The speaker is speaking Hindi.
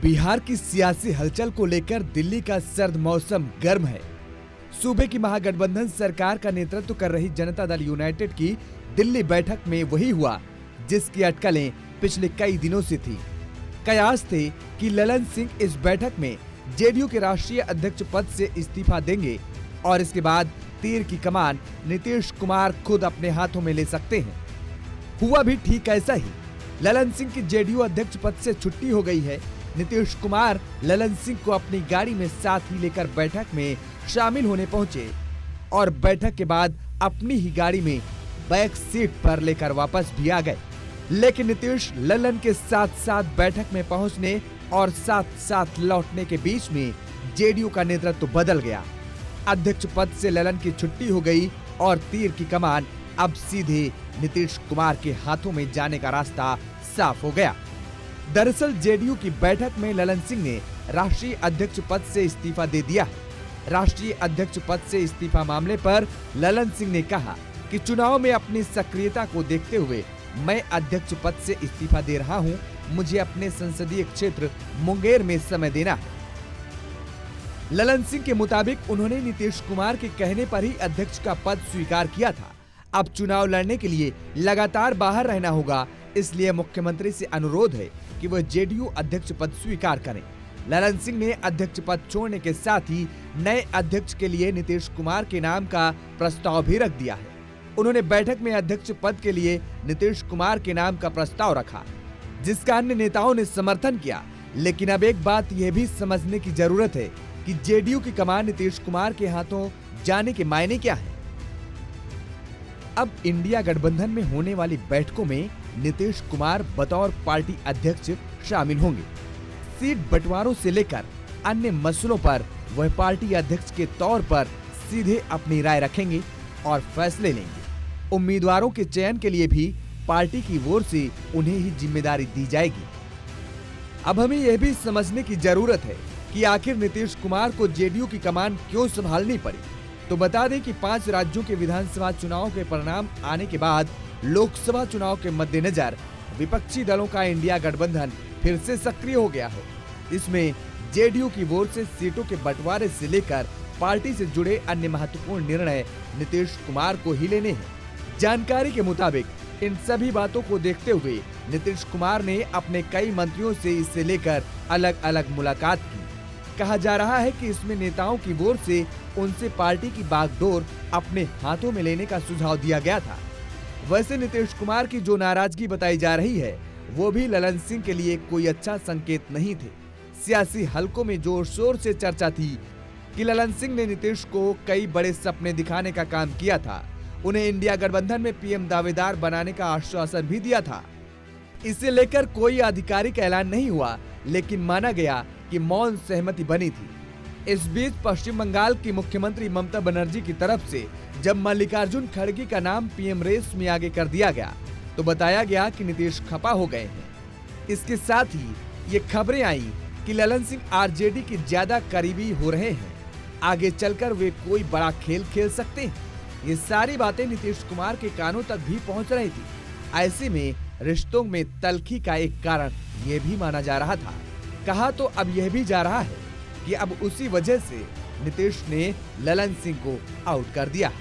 बिहार की सियासी हलचल को लेकर दिल्ली का सर्द मौसम गर्म है। सूबे की महागठबंधन सरकार का नेतृत्व कर रही जनता दल यूनाइटेड की दिल्ली बैठक में वही हुआ जिसकी अटकलें पिछले कई दिनों से थी। कयास थे कि ललन सिंह इस बैठक में जेडीयू के राष्ट्रीय अध्यक्ष पद से इस्तीफा देंगे और इसके बाद तीर की कमान नीतीश कुमार खुद अपने हाथों में ले सकते हैं। हुआ भी ठीक ऐसा ही। ललन सिंह की जेडीयू अध्यक्ष पद से छुट्टी हो गई है। नीतीश कुमार ललन सिंह को अपनी गाड़ी में साथ ही लेकर बैठक में शामिल होने पहुंचे और बैठक के बाद अपनी ही गाड़ी में बैक सीट पर लेकर वापस भी आ गए। लेकिन नीतीश ललन के साथ साथ बैठक में पहुंचने और साथ साथ लौटने के बीच में जेडीयू का नेतृत्व बदल गया। अध्यक्ष पद से ललन की छुट्टी हो गई और तीर की कमान अब सीधे नीतीश कुमार के हाथों में जाने का रास्ता साफ हो गया। दरअसल जेडीयू की बैठक में ललन सिंह ने राष्ट्रीय अध्यक्ष पद से इस्तीफा दे दिया है। राष्ट्रीय अध्यक्ष पद से इस्तीफा मामले पर ललन सिंह ने कहा कि चुनाव में अपनी सक्रियता को देखते हुए मैं अध्यक्ष पद से इस्तीफा दे रहा हूं। मुझे अपने संसदीय क्षेत्र मुंगेर में समय देना है। ललन सिंह के मुताबिक उन्होंने नीतीश कुमार के कहने पर ही अध्यक्ष का पद स्वीकार किया था। अब चुनाव लड़ने के लिए लगातार बाहर रहना होगा, इसलिए मुख्यमंत्री से अनुरोध है कि वह जेडीयू अध्यक्ष पद स्वीकार करें। ललन सिंह ने अध्यक्ष पद छोड़ने के साथ ही नए अध्यक्ष के लिए नीतीश कुमार के नाम का प्रस्ताव भी रख दिया है। उन्होंने बैठक में अध्यक्ष पद के लिए नीतीश कुमार के नाम का प्रस्ताव रखा, जिसका अन्य नेताओं ने समर्थन किया। लेकिन अब एक बात यह भी समझने की जरूरत है कि जेडीयू की कमान नीतीश कुमार के हाथों जाने के मायने क्या है। अब इंडिया गठबंधन में होने वाली बैठकों में नीतीश कुमार बतौर पार्टी अध्यक्ष शामिल होंगे। सीट बंटवारों से लेकर अन्य मसलों पर वह पार्टी अध्यक्ष के तौर पर सीधे अपनी राय रखेंगे और फैसले लेंगे। उम्मीदवारों के चयन के लिए भी पार्टी की ओर से उन्हें ही जिम्मेदारी दी जाएगी। अब हमें यह भी समझने की जरूरत है कि आखिर नीतीश कुमार को जेडीयू की कमान क्यों संभालनी पड़ी। तो बता दें कि 5 राज्यों के विधानसभा चुनाव के परिणाम आने के बाद लोकसभा चुनाव के मद्देनजर विपक्षी दलों का इंडिया गठबंधन फिर से सक्रिय हो गया है। इसमें जेडीयू की ओर से सीटों के बंटवारे से लेकर पार्टी से जुड़े अन्य महत्वपूर्ण निर्णय नीतीश कुमार को ही लेने हैं। जानकारी के मुताबिक इन सभी बातों को देखते हुए नीतीश कुमार ने अपने कई मंत्रियों से इसे लेकर अलग अलग मुलाकात की। कहा जा रहा है कि इसमें नेताओं की ओर से उनसे पार्टी की बागडोर अपने हाथों में लेने का सुझाव दिया गया था। वैसे नीतीश कुमार की जो नाराजगी बताई जा रही है वो भी ललन सिंह के लिए कोई अच्छा संकेत नहीं थे। सियासी हलकों में जोर शोर से चर्चा थी कि ललन सिंह ने नीतीश को कई बड़े सपने दिखाने का काम किया था। उन्हें इंडिया गठबंधन में पीएम दावेदार बनाने का आश्वासन भी दिया था। इसे लेकर कोई आधिकारिक ऐलान नहीं हुआ, लेकिन माना गया कि मौन सहमति बनी थी। इस बीच पश्चिम बंगाल की मुख्यमंत्री ममता बनर्जी की तरफ से जब मल्लिकार्जुन खड़गे का नाम पीएम रेस में आगे कर दिया गया तो बताया गया कि नीतीश खफा हो गए हैं। इसके साथ ही ये खबरें आई कि ललन सिंह आरजेडी के ज्यादा करीबी हो रहे हैं। आगे चलकर वे कोई बड़ा खेल खेल सकते हैं। ये सारी बातें नीतीश कुमार के कानों तक भी पहुंच रही थी। ऐसे में रिश्तों में तल्खी का एक कारण ये भी माना जा रहा था। कहा तो अब यह भी जा रहा है कि अब उसी वजह से नीतीश ने ललन सिंह को आउट कर दिया।